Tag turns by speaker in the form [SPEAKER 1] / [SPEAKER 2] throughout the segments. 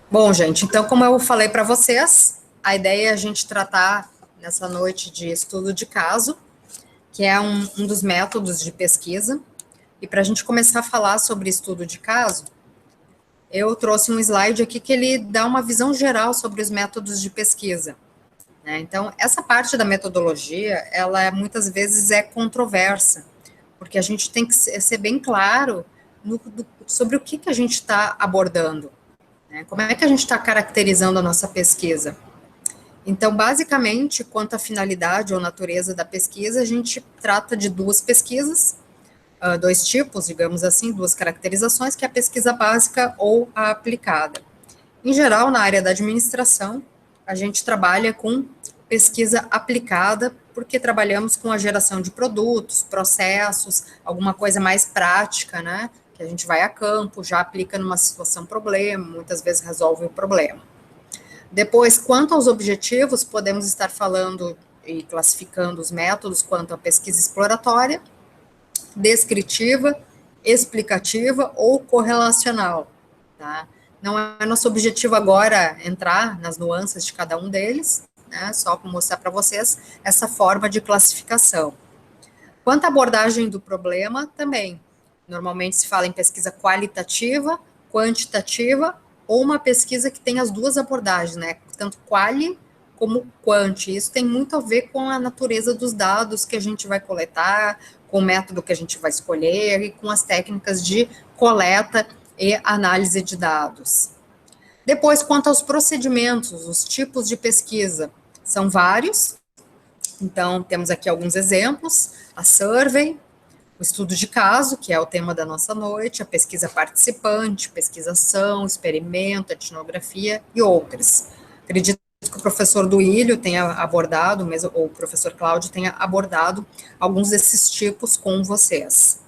[SPEAKER 1] Bom, gente, então, como eu falei para vocês, a ideia é a gente tratar nessa noite de estudo de caso, que é um dos métodos de pesquisa. E para a gente começar a falar sobre estudo de caso, eu trouxe um slide aqui que ele dá uma visão geral sobre os métodos de pesquisa, né? Então, essa parte da metodologia, ela muitas vezes é controversa, porque a gente tem que ser bem claro sobre o que a gente está abordando, né? Como é que a gente está caracterizando a nossa pesquisa? Então, basicamente, quanto à finalidade ou natureza da pesquisa, a gente trata de duas pesquisas, dois tipos, digamos assim, duas caracterizações, que é a pesquisa básica ou a aplicada. Em geral, na área da administração, a gente trabalha com pesquisa aplicada, porque trabalhamos com a geração de produtos, processos, alguma coisa mais prática, né? Que a gente vai a campo, já aplica numa situação problema, muitas vezes resolve o problema. Depois, quanto aos objetivos, podemos estar falando e classificando os métodos quanto à pesquisa exploratória, descritiva, explicativa ou correlacional, tá? Não é nosso objetivo agora entrar nas nuances de cada um deles, né? Só para mostrar para vocês essa forma de classificação. Quanto à abordagem do problema, também. Normalmente se fala em pesquisa qualitativa, quantitativa, ou uma pesquisa que tem as duas abordagens, né? Tanto quali como quant. Isso tem muito a ver com a natureza dos dados que a gente vai coletar, com o método que a gente vai escolher e com as técnicas de coleta e análise de dados. Depois, quanto aos procedimentos, os tipos de pesquisa, são vários. Então, temos aqui alguns exemplos: a survey, o estudo de caso, que é o tema da nossa noite, a pesquisa participante, pesquisação, experimento, etnografia e outras. Acredito que o professor Duílio tenha abordado, mesmo, ou o professor Cláudio tenha abordado alguns desses tipos com vocês.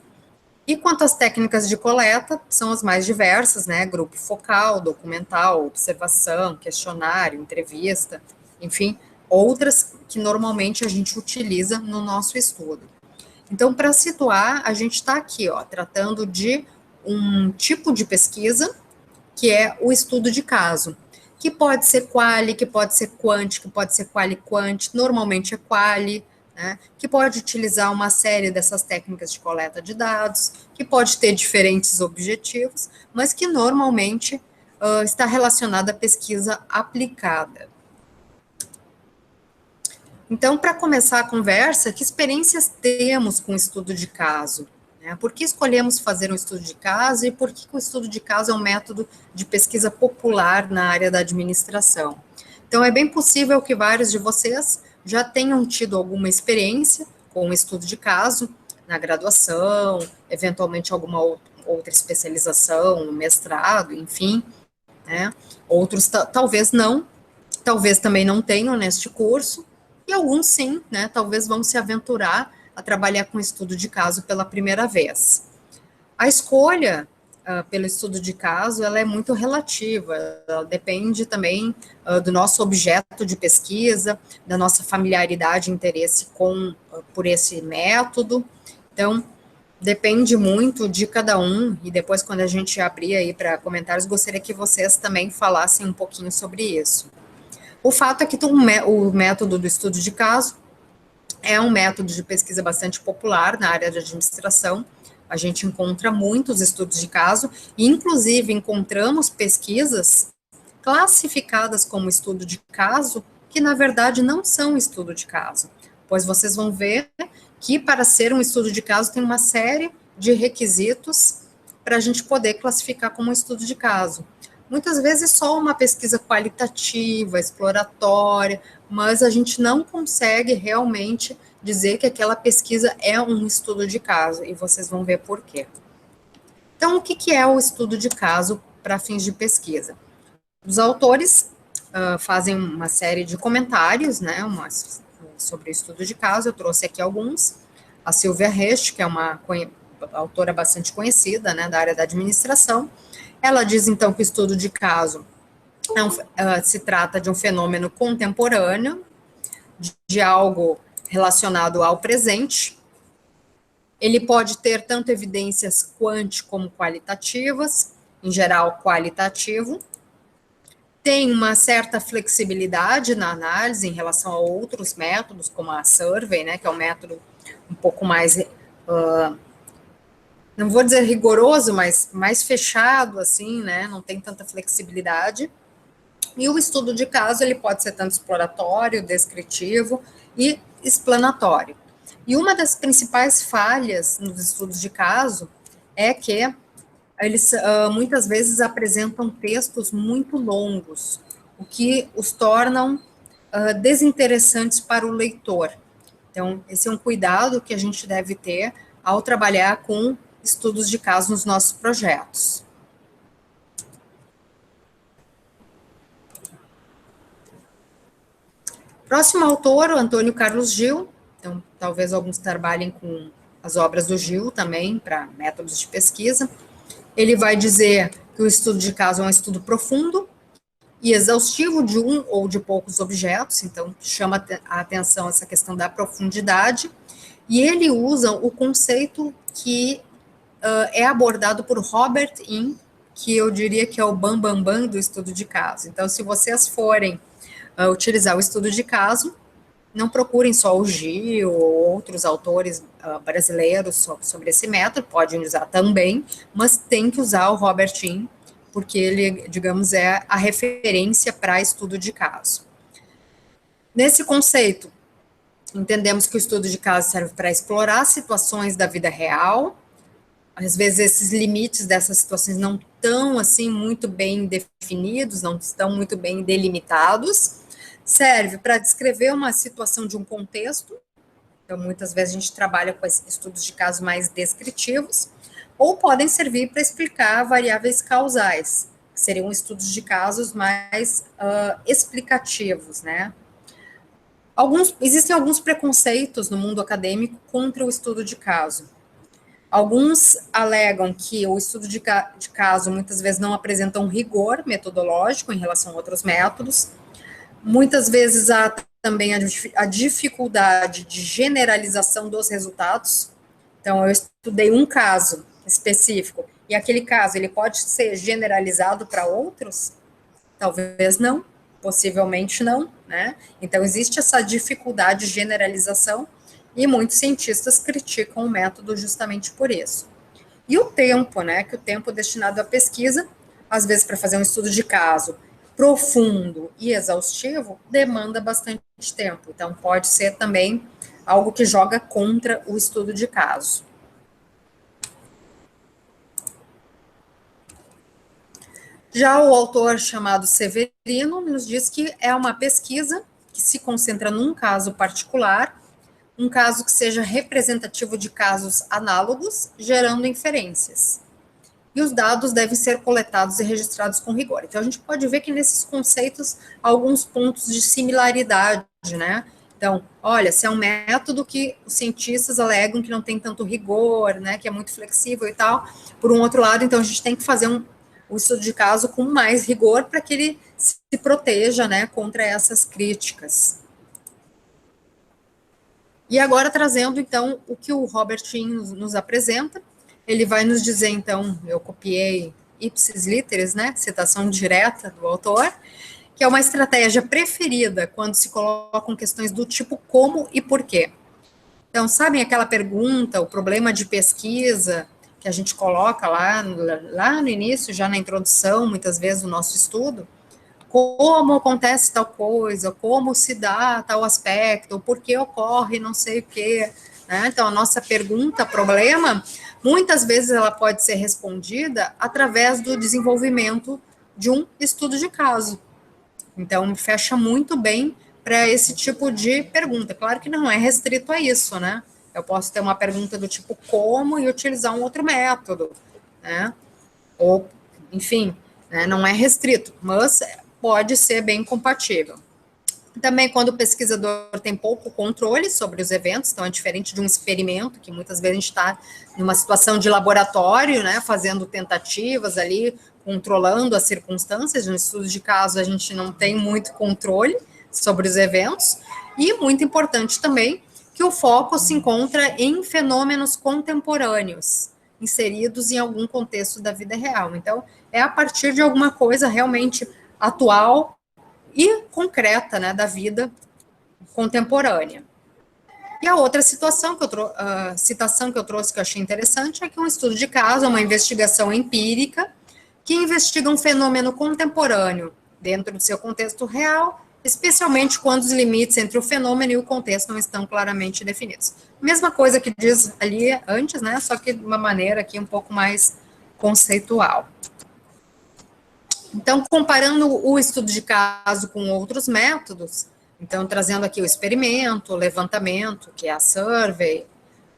[SPEAKER 1] E quanto às técnicas de coleta, são as mais diversas, né? Grupo focal, documental, observação, questionário, entrevista, enfim, outras que normalmente a gente utiliza no nosso estudo. Então, para situar, a gente está aqui, ó, tratando de um tipo de pesquisa, que é o estudo de caso, que pode ser quali, que pode ser quant, que pode ser quali-quant, normalmente é quali, né, que pode utilizar uma série dessas técnicas de coleta de dados, que pode ter diferentes objetivos, mas que normalmente está relacionada à pesquisa aplicada. Então, para começar a conversa, que experiências temos com o estudo de caso? Né? Por que escolhemos fazer um estudo de caso e por que o estudo de caso é um método de pesquisa popular na área da administração? Então, é bem possível que vários de vocês já tenham tido alguma experiência com o estudo de caso na graduação, eventualmente alguma outra especialização, no mestrado, enfim, né? Outros talvez não, talvez também não tenham neste curso, e alguns sim, né, talvez vão se aventurar a trabalhar com estudo de caso pela primeira vez. A escolha pelo estudo de caso, ela é muito relativa, ela depende também do nosso objeto de pesquisa, da nossa familiaridade e interesse por esse método, então, depende muito de cada um, e depois quando a gente abrir aí para comentários, gostaria que vocês também falassem um pouquinho sobre isso. O fato é que o método do estudo de caso é um método de pesquisa bastante popular na área de administração. A gente encontra muitos estudos de caso, e inclusive encontramos pesquisas classificadas como estudo de caso, que na verdade não são estudo de caso, pois vocês vão ver que para ser um estudo de caso tem uma série de requisitos para a gente poder classificar como um estudo de caso. Muitas vezes só uma pesquisa qualitativa, exploratória, mas a gente não consegue realmente dizer que aquela pesquisa é um estudo de caso, e vocês vão ver por quê. Então, o que é o estudo de caso para fins de pesquisa? Os autores fazem uma série de comentários, né, sobre o estudo de caso, eu trouxe aqui alguns. A Silvia Resch, que é uma autora bastante conhecida, né, da área da administração, ela diz, então, que o estudo de caso se trata de um fenômeno contemporâneo, de algo relacionado ao presente. Ele pode ter tanto evidências quant como qualitativas, em geral qualitativo. tem uma certa flexibilidade na análise em relação a outros métodos, como a Survey, né, que é um método um pouco mais, não vou dizer rigoroso, mas mais fechado, assim, né, não tem tanta flexibilidade. E o estudo de caso, ele pode ser tanto exploratório, descritivo e explanatório. E uma das principais falhas nos estudos de caso é que eles muitas vezes apresentam textos muito longos, o que os tornam desinteressantes para o leitor. Então, esse é um cuidado que a gente deve ter ao trabalhar com estudos de caso nos nossos projetos. Próximo autor, o Antônio Carlos Gil. Então, talvez alguns trabalhem com as obras do Gil também, para métodos de pesquisa. Ele vai dizer que o estudo de caso é um estudo profundo e exaustivo de um ou de poucos objetos, então chama a atenção essa questão da profundidade, e ele usa o conceito que é abordado por Robert Inn, que eu diria que é o bam do estudo de caso. Então, se vocês forem utilizar o estudo de caso, não procurem só o Gil ou outros autores brasileiros sobre esse método, podem usar também, mas tem que usar o Robert Inn, porque ele, digamos, é a referência para estudo de caso. Nesse conceito, entendemos que o estudo de caso serve para explorar situações da vida real. Às vezes esses limites dessas situações não estão assim muito bem definidos, não estão muito bem delimitados. Serve para descrever uma situação de um contexto. Então, muitas vezes a gente trabalha com estudos de casos mais descritivos, ou podem servir para explicar variáveis causais, que seriam estudos de casos mais explicativos, né? Existem alguns preconceitos no mundo acadêmico contra o estudo de caso. Alguns alegam que o estudo de caso muitas vezes não apresenta um rigor metodológico em relação a outros métodos. Muitas vezes há também a dificuldade de generalização dos resultados. Então, eu estudei um caso específico, e aquele caso ele pode ser generalizado para outros? Talvez não, possivelmente não, né? Então, existe essa dificuldade de generalização, e muitos cientistas criticam o método justamente por isso. E o tempo, né? Que o tempo destinado à pesquisa, às vezes para fazer um estudo de caso profundo e exaustivo, demanda bastante tempo. Então, pode ser também algo que joga contra o estudo de caso. Já o autor chamado Severino nos diz que é uma pesquisa que se concentra num caso particular, um caso que seja representativo de casos análogos, gerando inferências. E os dados devem ser coletados e registrados com rigor. Então, a gente pode ver que nesses conceitos há alguns pontos de similaridade, né? Então, olha, se é um método que os cientistas alegam que não tem tanto rigor, né, que é muito flexível e tal, por um outro lado, então a gente tem que fazer um estudo de caso com mais rigor para que ele se proteja, né, contra essas críticas. E agora trazendo, então, o que o Robert Inn nos apresenta, ele vai nos dizer, então, eu copiei ipsis literis, né, citação direta do autor, que é uma estratégia preferida quando se colocam questões do tipo como e porquê. Então, sabem aquela pergunta, o problema de pesquisa, que a gente coloca lá no início, já na introdução, muitas vezes, do nosso estudo? Como acontece tal coisa, como se dá tal aspecto, por que ocorre não sei o quê, né? Então, a nossa pergunta, problema, muitas vezes ela pode ser respondida através do desenvolvimento de um estudo de caso. Então, fecha muito bem para esse tipo de pergunta. Claro que não é restrito a isso, né? Eu posso ter uma pergunta do tipo como e utilizar um outro método, né? Ou, enfim, né, não é restrito, mas pode ser bem compatível. Também quando o pesquisador tem pouco controle sobre os eventos, então é diferente de um experimento, que muitas vezes a gente está numa situação de laboratório, né, fazendo tentativas ali, controlando as circunstâncias. No estudo de caso, a gente não tem muito controle sobre os eventos. E muito importante também que o foco se encontra em fenômenos contemporâneos, inseridos em algum contexto da vida real. Então, é a partir de alguma coisa realmente atual e concreta, né, da vida contemporânea. E a outra citação que eu trouxe que eu achei interessante é que um estudo de caso é uma investigação empírica que investiga um fenômeno contemporâneo dentro do seu contexto real, especialmente quando os limites entre o fenômeno e o contexto não estão claramente definidos. Mesma coisa que diz ali antes, né, só que de uma maneira aqui um pouco mais conceitual. Então, comparando o estudo de caso com outros métodos, então, trazendo aqui o experimento, o levantamento, que é a survey,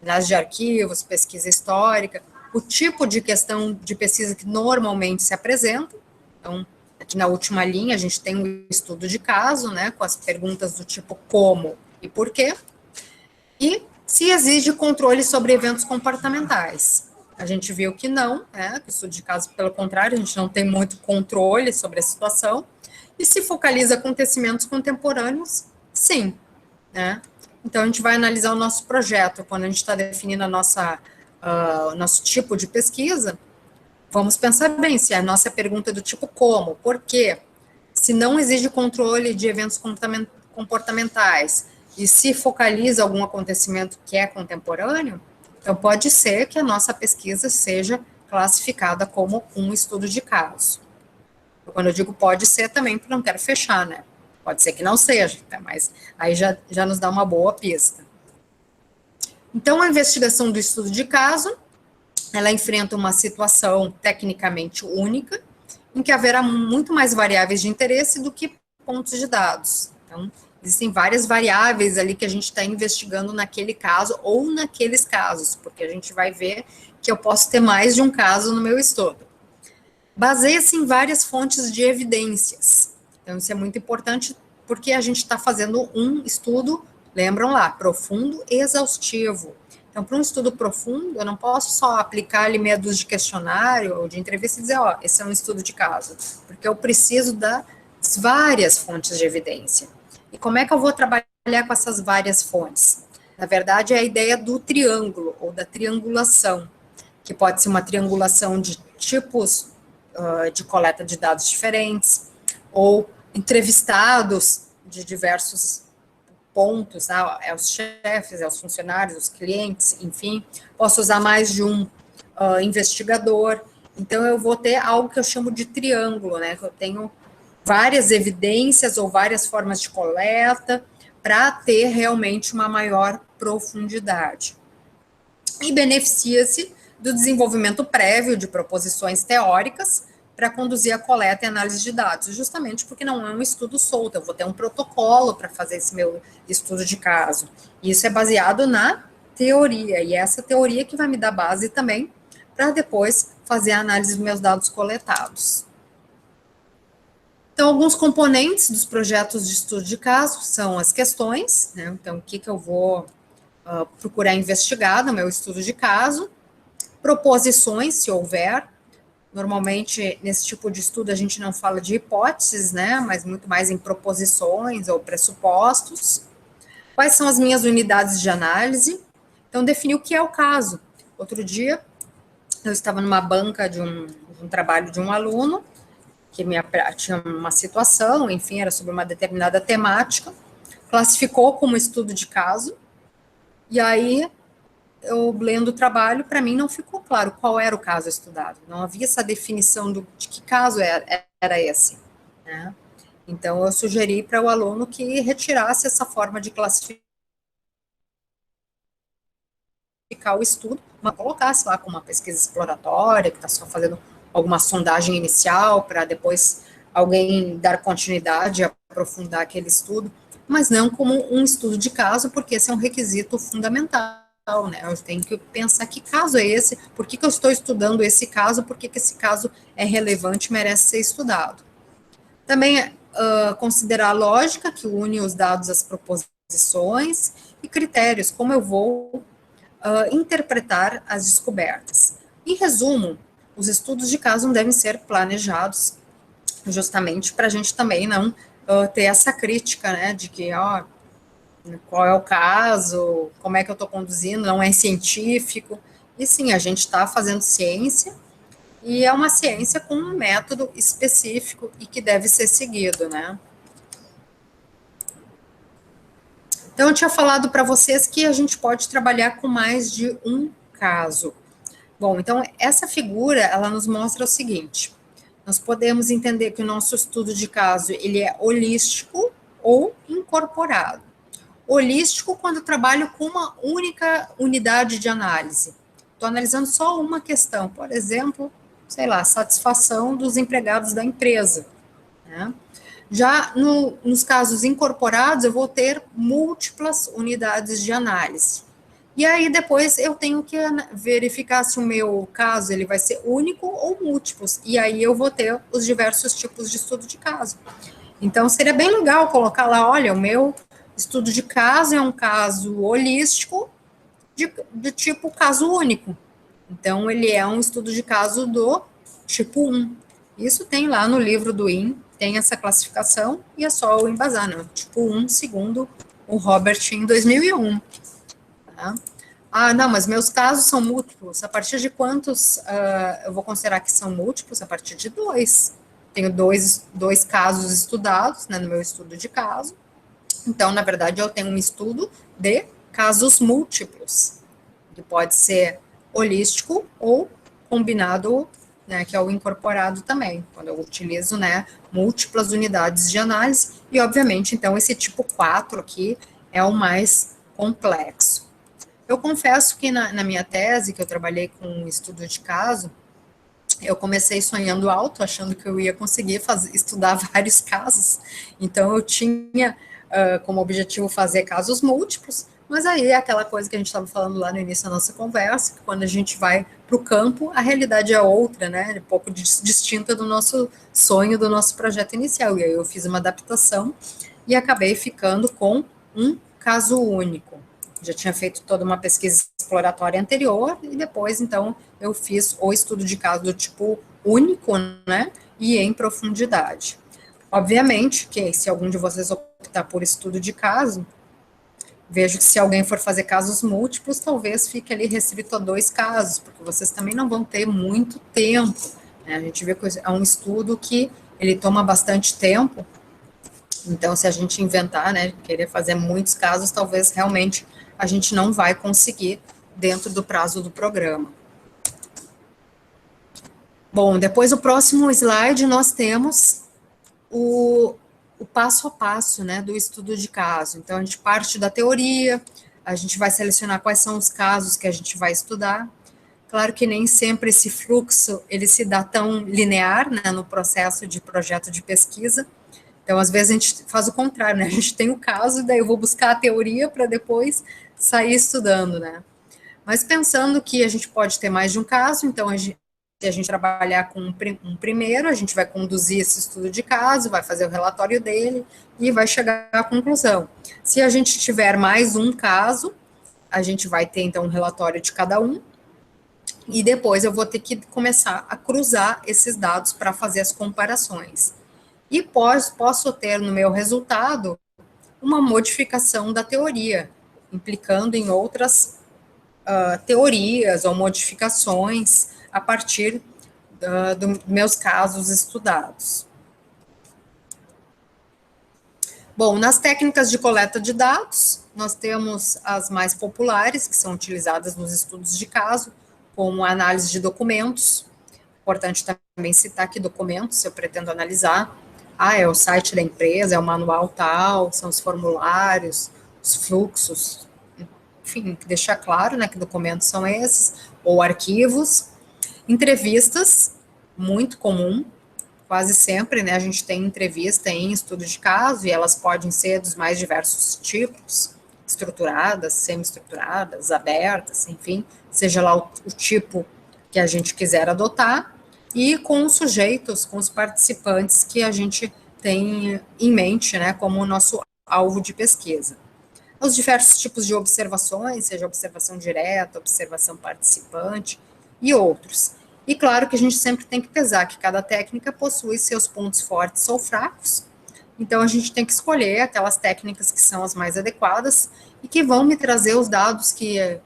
[SPEAKER 1] análise de arquivos, pesquisa histórica, o tipo de questão de pesquisa que normalmente se apresenta. Então, aqui na última linha, a gente tem um estudo de caso, né, com as perguntas do tipo como e por quê, e se exige controle sobre eventos comportamentais. A gente viu que não, né, que o estudo de caso, pelo contrário, a gente não tem muito controle sobre a situação, e se focaliza acontecimentos contemporâneos, sim, né? Então, a gente vai analisar o nosso projeto, quando a gente está definindo o nosso tipo de pesquisa, vamos pensar bem se a nossa pergunta é do tipo como, por quê, se não exige controle de eventos comportamentais e se focaliza algum acontecimento que é contemporâneo, então pode ser que a nossa pesquisa seja classificada como um estudo de caso. Quando eu digo pode ser também, porque não quero fechar, né? Pode ser que não seja, tá? Mas aí já nos dá uma boa pista. Então, a investigação do estudo de caso, ela enfrenta uma situação tecnicamente única, em que haverá muito mais variáveis de interesse do que pontos de dados. Então, existem várias variáveis ali que a gente está investigando naquele caso ou naqueles casos, porque a gente vai ver que eu posso ter mais de um caso no meu estudo. Baseia-se em várias fontes de evidências. Então, isso é muito importante porque a gente está fazendo um estudo, lembram lá, profundo e exaustivo. Então, para um estudo profundo, eu não posso só aplicar ali meia dúzia de questionário ou de entrevista e dizer, ó, esse é um estudo de caso, porque eu preciso das várias fontes de evidência. E como é que eu vou trabalhar com essas várias fontes? Na verdade, é a ideia do triângulo ou da triangulação, que pode ser uma triangulação de tipos de coleta de dados diferentes, ou entrevistados de diversos pontos, é os chefes, é os funcionários, os clientes, enfim, posso usar mais de um investigador, então eu vou ter algo que eu chamo de triângulo, né, que eu tenho várias evidências ou várias formas de coleta para ter realmente uma maior profundidade. E beneficia-se do desenvolvimento prévio de proposições teóricas para conduzir a coleta e análise de dados, justamente porque não é um estudo solto, eu vou ter um protocolo para fazer esse meu estudo de caso. E isso é baseado na teoria, e é essa teoria que vai me dar base também para depois fazer a análise dos meus dados coletados. Então, alguns componentes dos projetos de estudo de caso são as questões, né? Então, o que eu vou procurar investigar no meu estudo de caso, proposições, se houver. Normalmente, nesse tipo de estudo, a gente não fala de hipóteses, né, mas muito mais em proposições ou pressupostos. Quais são as minhas unidades de análise? Então, definir o que é o caso. Outro dia, eu estava numa banca de um trabalho de um aluno, que tinha uma situação, enfim, era sobre uma determinada temática, classificou como estudo de caso, e aí eu lendo o trabalho, para mim não ficou claro qual era o caso estudado, não havia essa definição de que caso era esse, né? Então, eu sugeri para o aluno que retirasse essa forma de classificar o estudo, mas colocasse lá como uma pesquisa exploratória, que está só fazendo alguma sondagem inicial, para depois alguém dar continuidade, aprofundar aquele estudo, mas não como um estudo de caso, porque esse é um requisito fundamental. Né? Eu tenho que pensar que caso é esse, por que eu estou estudando esse caso, por que esse caso é relevante e merece ser estudado. Também considerar a lógica que une os dados às proposições e critérios, como eu vou interpretar as descobertas. Em resumo, os estudos de caso não devem ser planejados justamente para a gente também não ter essa crítica, né, de que, qual é o caso, como é que eu estou conduzindo, não é científico. E sim, a gente está fazendo ciência E é uma ciência com um método específico e que deve ser seguido, né? Então, eu tinha falado para vocês que a gente pode trabalhar com mais de um caso. Bom, então, essa figura, ela nos mostra o seguinte: nós podemos entender que o nosso estudo de caso, ele é holístico ou incorporado. Holístico, quando eu trabalho com uma única unidade de análise. Estou analisando só uma questão, por exemplo, sei lá, satisfação dos empregados da empresa, né? Já nos casos incorporados, eu vou ter múltiplas unidades de análise. E aí depois eu tenho que verificar se o meu caso ele vai ser único ou múltiplos. E aí eu vou ter os diversos tipos de estudo de caso. Então seria bem legal colocar lá, olha, o meu estudo de caso é um caso holístico de tipo caso único. Então ele é um estudo de caso do tipo 1. Isso tem lá no livro do IN, tem essa classificação e é só o embasar, né? Tipo 1, segundo o Robert em 2001. Tá? Ah, não, mas meus casos são múltiplos. A partir de quantos eu vou considerar que são múltiplos? A partir de 2. Tenho dois casos estudados, né, no meu estudo de caso. Então, na verdade, eu tenho um estudo de casos múltiplos, que pode ser holístico ou combinado, né, que é o incorporado também, quando eu utilizo, né, múltiplas unidades de análise, e obviamente, então, esse tipo 4 aqui é o mais complexo. Eu confesso que na minha tese, que eu trabalhei com estudo de caso, eu comecei sonhando alto, achando que eu ia conseguir estudar vários casos, então eu tinha como objetivo fazer casos múltiplos, mas aí é aquela coisa que a gente estava falando lá no início da nossa conversa, que quando a gente vai para o campo, a realidade é outra, né? Um pouco distinta do nosso sonho, do nosso projeto inicial. E aí eu fiz uma adaptação e acabei ficando com um caso único. Já tinha feito toda uma pesquisa exploratória anterior e depois, então, eu fiz o estudo de caso do tipo único, né? E em profundidade. Obviamente que se algum de vocês optar por estudo de caso, vejo que se alguém for fazer casos múltiplos, talvez fique ali restrito a 2 casos, porque vocês também não vão ter muito tempo, né? A gente vê que é um estudo que ele toma bastante tempo, então se a gente inventar, né, querer fazer muitos casos, talvez realmente a gente não vai conseguir dentro do prazo do programa. Bom, depois o próximo slide nós temos o passo a passo, né, do estudo de caso. Então, a gente parte da teoria, a gente vai selecionar quais são os casos que a gente vai estudar. Claro que nem sempre esse fluxo, ele se dá tão linear, né, no processo de projeto de pesquisa. Então, às vezes, a gente faz o contrário, né, a gente tem o caso, daí eu vou buscar a teoria para depois sair estudando, né. Mas pensando que a gente pode ter mais de um caso, então, se a gente trabalhar com um primeiro, a gente vai conduzir esse estudo de caso, vai fazer o relatório dele e vai chegar à conclusão. Se a gente tiver mais um caso, a gente vai ter, então, um relatório de cada um, e depois eu vou ter que começar a cruzar esses dados para fazer as comparações. E posso ter no meu resultado uma modificação da teoria, implicando em outras teorias ou modificações a partir dos meus casos estudados. Bom, nas técnicas de coleta de dados, nós temos as mais populares, que são utilizadas nos estudos de caso, como a análise de documentos. Importante também citar que documentos, se eu pretendo analisar, é o site da empresa, é o manual tal, são os formulários, os fluxos, enfim, deixar claro, né, que documentos são esses, ou arquivos. Entrevistas, muito comum, quase sempre, né, a gente tem entrevista em estudo de caso, e elas podem ser dos mais diversos tipos, estruturadas, semi-estruturadas, abertas, enfim, seja lá o tipo que a gente quiser adotar, e com os sujeitos, com os participantes que a gente tem em mente, né, como o nosso alvo de pesquisa. Os diversos tipos de observações, seja observação direta, observação participante e outros. E claro que a gente sempre tem que pesar que cada técnica possui seus pontos fortes ou fracos, então a gente tem que escolher aquelas técnicas que são as mais adequadas e que vão me trazer os dados que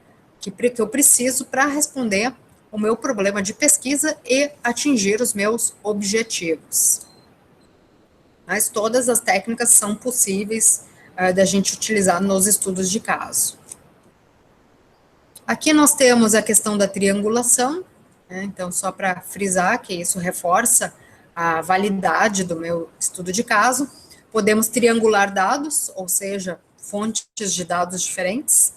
[SPEAKER 1] eu preciso para responder o meu problema de pesquisa e atingir os meus objetivos. Mas todas as técnicas são possíveis da gente utilizar nos estudos de caso. Aqui nós temos a questão da triangulação, né? Então, só para frisar que isso reforça a validade do meu estudo de caso, podemos triangular dados, ou seja, fontes de dados diferentes,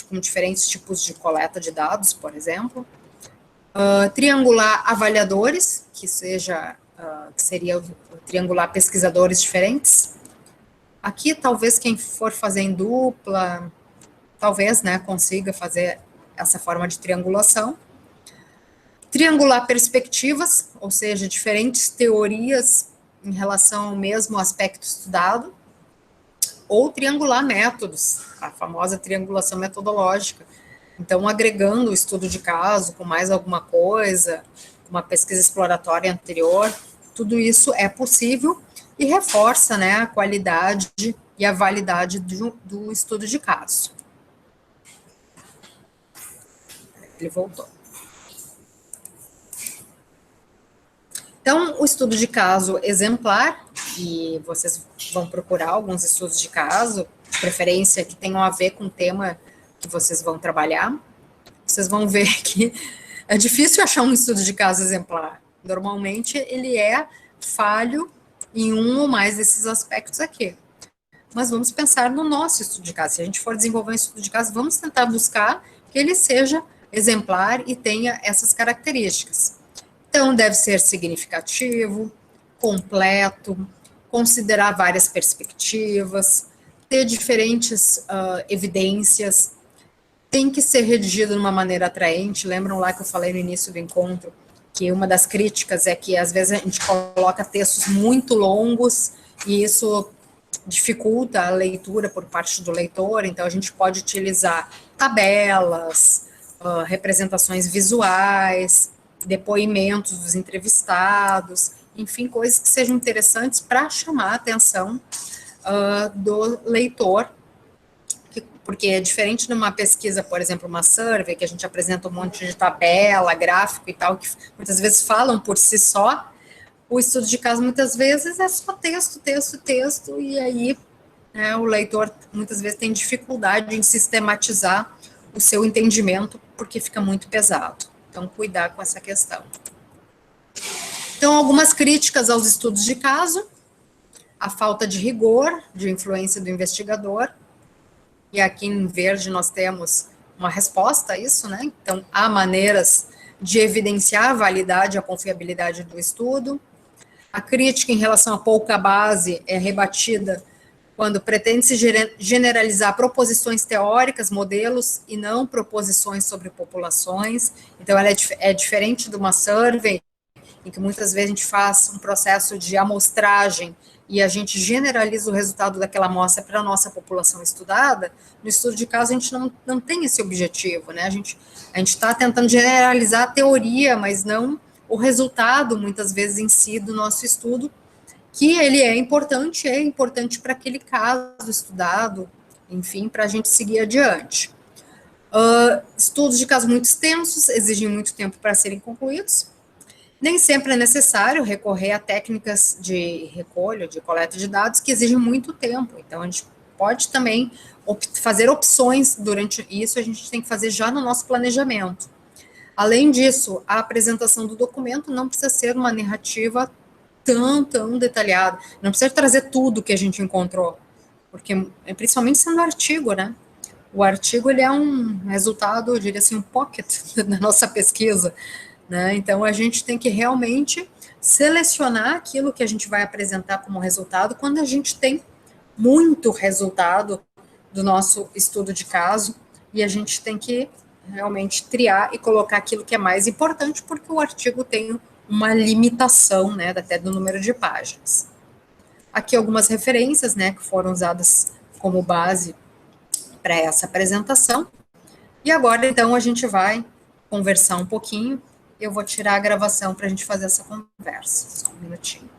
[SPEAKER 1] com diferentes tipos de coleta de dados, por exemplo. Triangular avaliadores, que seria triangular pesquisadores diferentes. Aqui, talvez quem for fazer em dupla, talvez, né, consiga fazer essa forma de triangulação. Triangular perspectivas, ou seja, diferentes teorias em relação ao mesmo aspecto estudado. Ou triangular métodos, a famosa triangulação metodológica. Então, agregando o estudo de caso com mais alguma coisa, uma pesquisa exploratória anterior, tudo isso é possível e reforça, né, a qualidade e a validade do estudo de caso. Ele voltou. Então, o estudo de caso exemplar, e vocês vão procurar alguns estudos de caso, de preferência que tenham a ver com o tema que vocês vão trabalhar, vocês vão ver que é difícil achar um estudo de caso exemplar. Normalmente, ele é falho em um ou mais desses aspectos aqui. Mas vamos pensar no nosso estudo de caso. Se a gente for desenvolver um estudo de caso, vamos tentar buscar que ele seja exemplar e tenha essas características. Então, deve ser significativo, completo, considerar várias perspectivas, ter diferentes evidências, tem que ser redigido de uma maneira atraente. Lembram lá que eu falei no início do encontro que uma das críticas é que às vezes a gente coloca textos muito longos e isso dificulta a leitura por parte do leitor, então a gente pode utilizar tabelas, representações visuais, depoimentos dos entrevistados, enfim, coisas que sejam interessantes para chamar a atenção do leitor, porque é diferente de uma pesquisa, por exemplo, uma survey, que a gente apresenta um monte de tabela, gráfico e tal, que muitas vezes falam por si só. O estudo de caso, muitas vezes, é só texto, texto, texto, e aí o leitor, muitas vezes, tem dificuldade em sistematizar o seu entendimento, porque fica muito pesado. Então, cuidar com essa questão. Então, algumas críticas aos estudos de caso, a falta de rigor, de influência do investigador, e aqui em verde nós temos uma resposta a isso, né? Então, há maneiras de evidenciar a validade e a confiabilidade do estudo. A crítica em relação a pouca base é rebatida quando pretende-se generalizar proposições teóricas, modelos, e não proposições sobre populações. Então, ela é diferente de uma survey, em que muitas vezes a gente faz um processo de amostragem e a gente generaliza o resultado daquela amostra para a nossa população estudada. No estudo de caso, a gente não tem esse objetivo, né? A gente está tentando generalizar a teoria, mas não o resultado, muitas vezes, em si, do nosso estudo, que ele é importante para aquele caso estudado, enfim, para a gente seguir adiante. Estudos de casos muito extensos, exigem muito tempo para serem concluídos. Nem sempre é necessário recorrer a técnicas de recolha, de coleta de dados, que exigem muito tempo. Então, a gente pode também fazer opções durante isso, a gente tem que fazer já no nosso planejamento. Além disso, a apresentação do documento não precisa ser uma narrativa tão detalhada, não precisa trazer tudo que a gente encontrou, porque, principalmente sendo artigo, né? O artigo, ele é um resultado, eu diria assim, um pocket da nossa pesquisa, né? Então, a gente tem que realmente selecionar aquilo que a gente vai apresentar como resultado quando a gente tem muito resultado do nosso estudo de caso, e a gente tem que realmente triar e colocar aquilo que é mais importante, porque o artigo tem uma limitação, né, até do número de páginas. Aqui algumas referências, né, que foram usadas como base para essa apresentação. E agora, então, a gente vai conversar um pouquinho. Eu vou tirar a gravação para a gente fazer essa conversa. Só um minutinho.